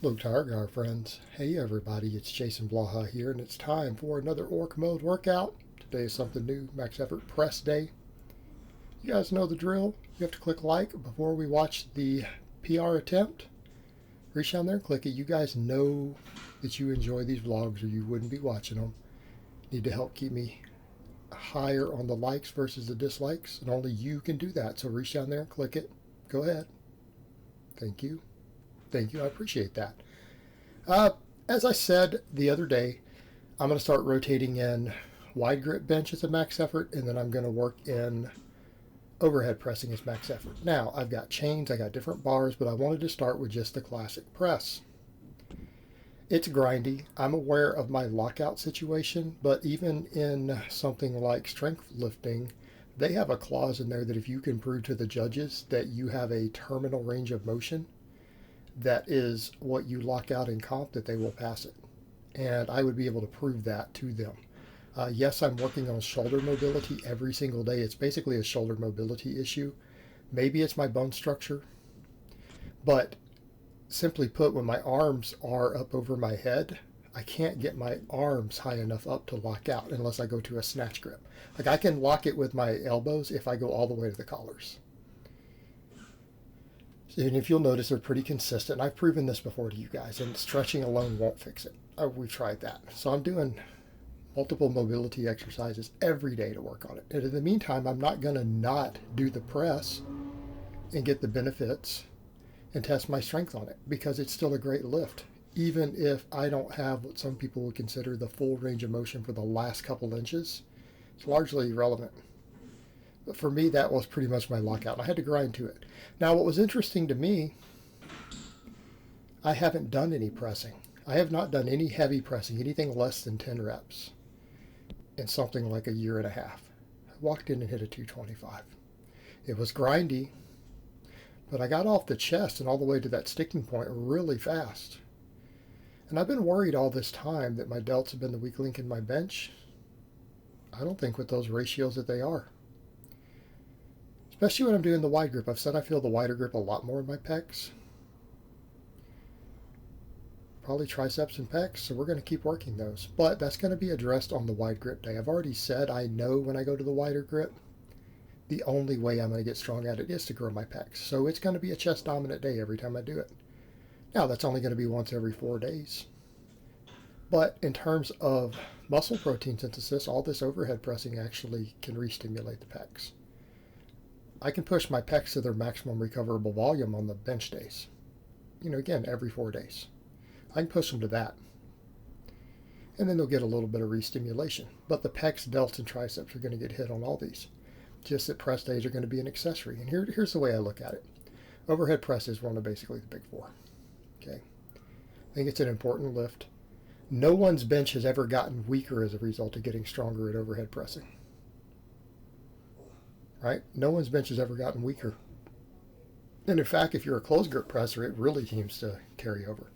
Hello, Tiger friends. Hey, everybody, it's Jason Blaha here, and it's time for another Orc Mode workout. Today is something new, Max Effort Press Day. You guys know the drill. You have to click like before we watch the PR attempt. Reach down there and click it. You guys know that you enjoy these vlogs or you wouldn't be watching them. Need to help keep me higher on the likes versus the dislikes, and only you can do that. So reach down there and click it. Go ahead. Thank you. Thank you. I appreciate that. As I said the other day, I'm going to start rotating in wide grip bench as a max effort, and then I'm going to work in overhead pressing as max effort. Now, I've got chains, I got different bars, but I wanted to start with just the classic press. It's grindy. I'm aware of my lockout situation, but even in something like strength lifting, they have a clause in there that if you can prove to the judges that you have a terminal range of motion, that is what you lock out in comp, that they will pass it. And I would be able to prove that to them. Yes, I'm working on shoulder mobility every single day. It's basically a shoulder mobility issue. Maybe it's my bone structure. But simply put, when my arms are up over my head, I can't get my arms high enough up to lock out unless I go to a snatch grip. Like, I can lock it with my elbows if I go all the way to the collars. And if you'll notice, they're pretty consistent. I've proven this before to you guys, and stretching alone won't fix it. We've tried that. So I'm doing multiple mobility exercises every day to work on it. And in the meantime, I'm not going to not do the press and get the benefits and test my strength on it, because it's still a great lift, even if I don't have what some people would consider the full range of motion for the last couple inches. It's largely irrelevant. But for me, that was pretty much my lockout. I had to grind to it. Now, what was interesting to me, I haven't done any pressing. I have not done any heavy pressing, anything less than 10 reps, in something like a year and a half. I walked in and hit a 225. It was grindy, but I got off the chest and all the way to that sticking point really fast. And I've been worried all this time that my delts have been the weak link in my bench. I don't think with those ratios that they are. Especially when I'm doing the wide grip. I've said I feel the wider grip a lot more in my pecs. Probably triceps and pecs, so we're going to keep working those. But that's going to be addressed on the wide grip day. I've already said I know when I go to the wider grip, the only way I'm going to get strong at it is to grow my pecs. So it's going to be a chest dominant day every time I do it. Now, that's only going to be once every 4 days. But in terms of muscle protein synthesis, all this overhead pressing actually can re-stimulate the pecs. I can push my pecs to their maximum recoverable volume on the bench days. Again, every 4 days. I can push them to that. And then they'll get a little bit of re-stimulation. But the pecs, delts, and triceps are going to get hit on all these. Just that press days are going to be an accessory. And here's the way I look at it. Overhead press is one of basically the big four. Okay. I think it's an important lift. No one's bench has ever gotten weaker as a result of getting stronger at overhead pressing. Right? No one's bench has ever gotten weaker. And in fact, if you're a closed grip presser, it really seems to carry over.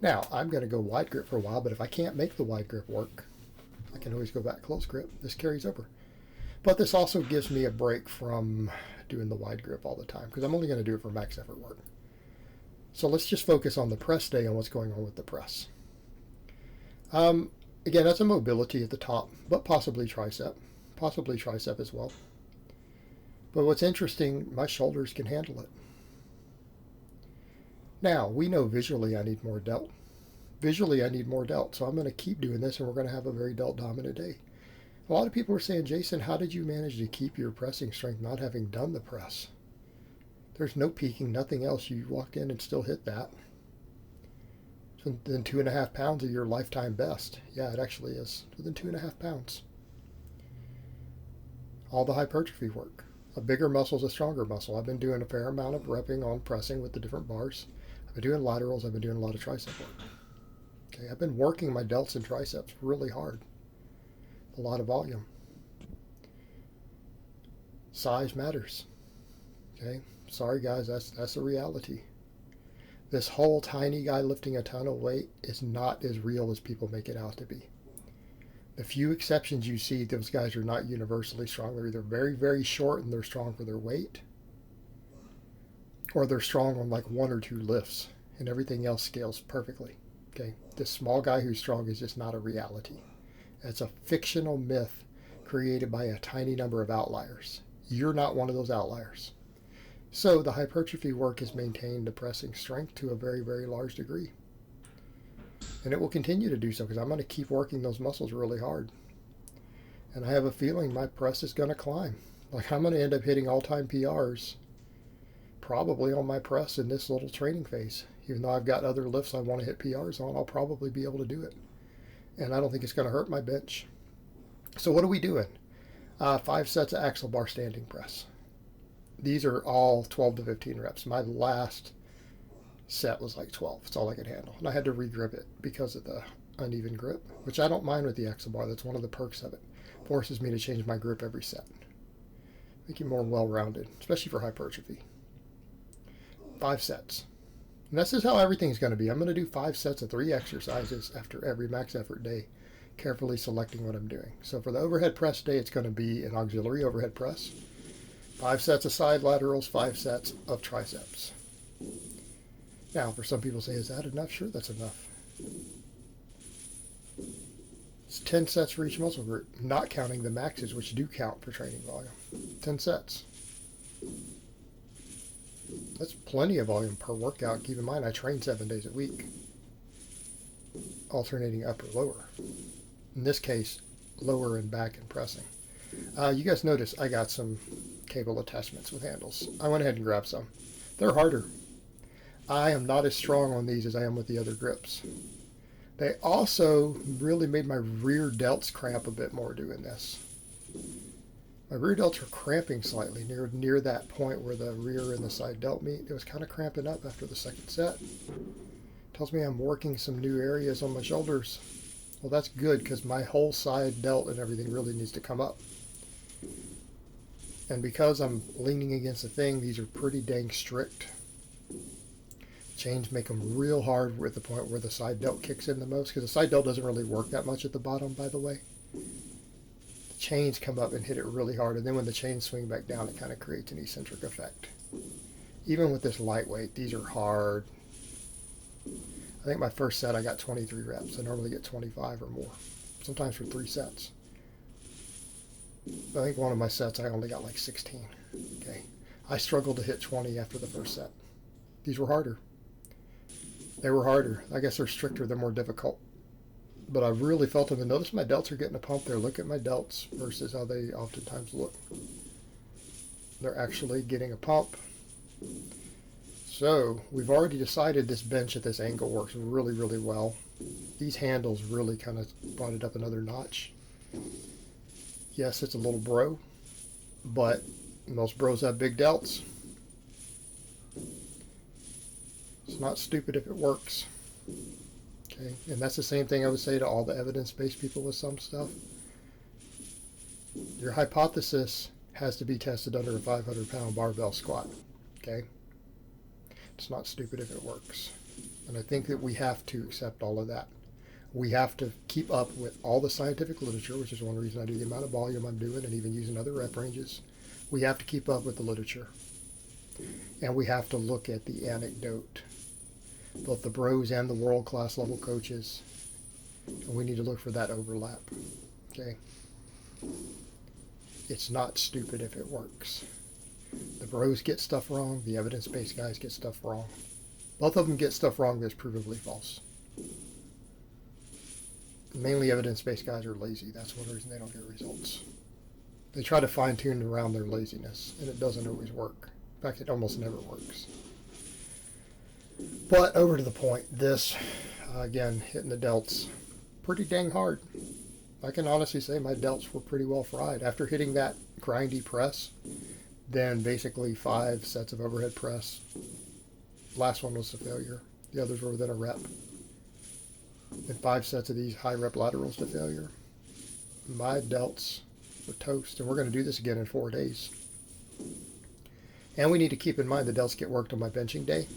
Now, I'm going to go wide grip for a while, but if I can't make the wide grip work, I can always go back close grip. This carries over. But this also gives me a break from doing the wide grip all the time, because I'm only going to do it for max effort work. So let's just focus on the press day and what's going on with the press. Again, that's a mobility at the top, but possibly tricep as well. But what's interesting, my shoulders can handle it. Now, we know visually I need more delt. Visually, I need more delt. So I'm going to keep doing this, and we're going to have a very delt-dominant day. A lot of people are saying, Jason, how did you manage to keep your pressing strength not having done the press? There's no peaking, nothing else. You walked in and still hit that. It's within 2.5 pounds of your lifetime best. Yeah, it actually is. Within 2.5 pounds. All the hypertrophy work. A bigger muscle is a stronger muscle. I've been doing a fair amount of repping on pressing with the different bars. I've been doing laterals. I've been doing a lot of tricep work. Okay, I've been working my delts and triceps really hard. A lot of volume. Size matters. Okay, sorry guys, that's a reality. This whole tiny guy lifting a ton of weight is not as real as people make it out to be. The few exceptions you see, those guys are not universally strong. They're either very, very short and they're strong for their weight, or they're strong on like 1 or 2 lifts and everything else scales perfectly. Okay, this small guy who's strong is just not a reality. It's a fictional myth created by a tiny number of outliers. You're not one of those outliers. So the hypertrophy work has maintained depressing strength to a very, very large degree. And it will continue to do so because I'm going to keep working those muscles really hard. And I have a feeling my press is going to climb. Like I'm going to end up hitting all-time PRs probably on my press in this little training phase. Even though I've got other lifts I want to hit PRs on, I'll probably be able to do it. And I don't think it's going to hurt my bench. So what are we doing? 5 sets of axle bar standing press. These are all 12 to 15 reps. My last set was like 12. It's all I could handle. And I had to re-grip it because of the uneven grip, which I don't mind with the axle bar. That's one of the perks of it. Forces me to change my grip every set. Make it more well-rounded, especially for hypertrophy. 5 sets. And this is how everything's going to be. I'm going to do 5 sets of 3 exercises after every max effort day, carefully selecting what I'm doing. So for the overhead press day, it's going to be an auxiliary overhead press. 5 sets of side laterals, 5 sets of triceps. Now, for some people say, is that enough? Sure, that's enough. It's 10 sets for each muscle group, not counting the maxes, which do count for training volume. 10 sets. That's plenty of volume per workout. Keep in mind, I train 7 days a week, alternating upper, lower. In this case, lower and back and pressing. You guys notice I got some cable attachments with handles. I went ahead and grabbed some. They're harder. I am not as strong on these as I am with the other grips. They also really made my rear delts cramp a bit more doing this. My rear delts were cramping slightly near that point where the rear and the side delt meet. It was kind of cramping up after the second set. Tells me I'm working some new areas on my shoulders. Well, that's good because my whole side delt and everything really needs to come up. And because I'm leaning against the thing, these are pretty dang strict. Chains make them real hard at the point where the side delt kicks in the most, because the side delt doesn't really work that much at the bottom, by the way. The chains come up and hit it really hard, and then when the chains swing back down, it kind of creates an eccentric effect. Even with this lightweight, these are hard. I think my first set I got 23 reps. I normally get 25 or more, sometimes for 3 sets. I think one of my sets I only got like 16. Okay, I struggled to hit 20 after the first set. These were harder. They were harder. I guess they're stricter. They're more difficult. But I really felt them. And notice my delts are getting a pump there. Look at my delts versus how they oftentimes look. They're actually getting a pump. So we've already decided this bench at this angle works really, really well. These handles really kind of brought it up another notch. Yes, it's a little bro, but most bros have big delts. It's not stupid if it works. Okay, and that's the same thing I would say to all the evidence-based people with some stuff. Your hypothesis has to be tested under a 500-pound barbell squat. Okay, it's not stupid if it works. And I think that we have to accept all of that. We have to keep up with all the scientific literature, which is one reason I do the amount of volume I'm doing and even using other rep ranges. We have to keep up with the literature. And we have to look at the anecdote, both the bros and the world-class level coaches. And we need to look for that overlap. Okay? It's not stupid if it works. The bros get stuff wrong. The evidence-based guys get stuff wrong. Both of them get stuff wrong that's provably false. Mainly evidence-based guys are lazy. That's one reason they don't get results. They try to fine-tune around their laziness, and it doesn't always work. In fact, it almost never works. But over to the point, this, again, hitting the delts pretty dang hard. I can honestly say my delts were pretty well fried. After hitting that grindy press, then basically 5 sets of overhead press. Last one was a failure. The others were within a rep. And 5 sets of these high rep laterals to failure. My delts were toast. And we're going to do this again in 4 days. And we need to keep in mind the delts get worked on my benching day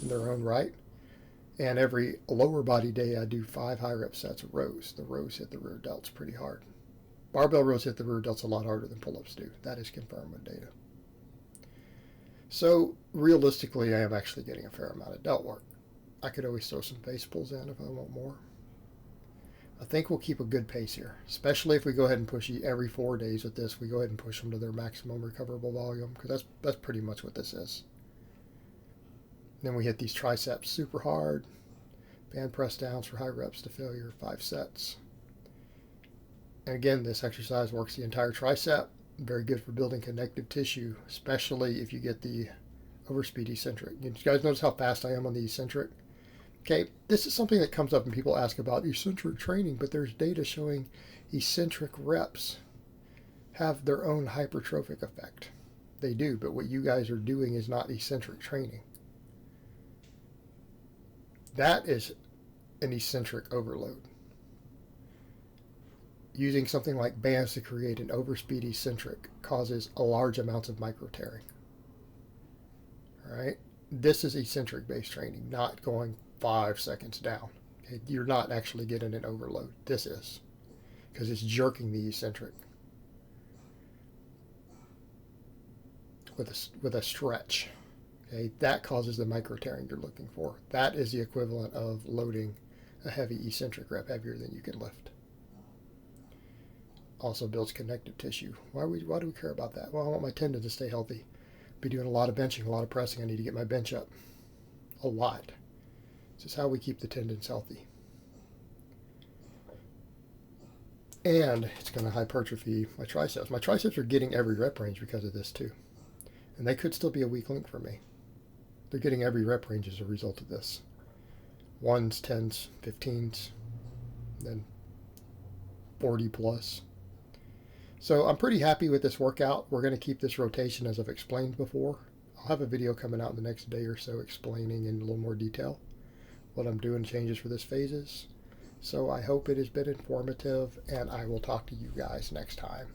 in their own right. And every lower body day I do 5 high rep sets of rows. The rows hit the rear delts pretty hard. Barbell rows hit the rear delts a lot harder than pull-ups do. That is confirmed with data. So realistically, I am actually getting a fair amount of delt work. I could always throw some face pulls in if I want more. I think we'll keep a good pace here, especially if we go ahead and push every 4 days with this. We go ahead and push them to their maximum recoverable volume, because that's pretty much what this is. Then we hit these triceps super hard. Band press downs for high reps to failure, 5 sets. And again, this exercise works the entire tricep. Very good for building connective tissue, especially if you get the overspeed eccentric. You guys notice how fast I am on the eccentric? Okay, this is something that comes up when people ask about eccentric training, but there's data showing eccentric reps have their own hypertrophic effect. They do, but what you guys are doing is not eccentric training. That is an eccentric overload. Using something like bands to create an overspeed eccentric causes a large amounts of micro tearing. All right, this is eccentric based training, not going 5 seconds down. Okay? You're not actually getting an overload. This is, because it's jerking the eccentric with a stretch. Okay, that causes the micro tearing you're looking for. That is the equivalent of loading a heavy eccentric rep heavier than you can lift. Also builds connective tissue. Why do we care about that? Well, I want my tendons to stay healthy. Be doing a lot of benching, a lot of pressing. I need to get my bench up a lot. This is how we keep the tendons healthy. And it's going to hypertrophy my triceps. My triceps are getting every rep range because of this too. And they could still be a weak link for me. They're getting every rep range as a result of this. 1s, 10s, 15s, then 40 plus. So I'm pretty happy with this workout. We're going to keep this rotation as I've explained before. I'll have a video coming out in the next day or so explaining in a little more detail what I'm doing, changes for this phases. So I hope it has been informative, and I will talk to you guys next time.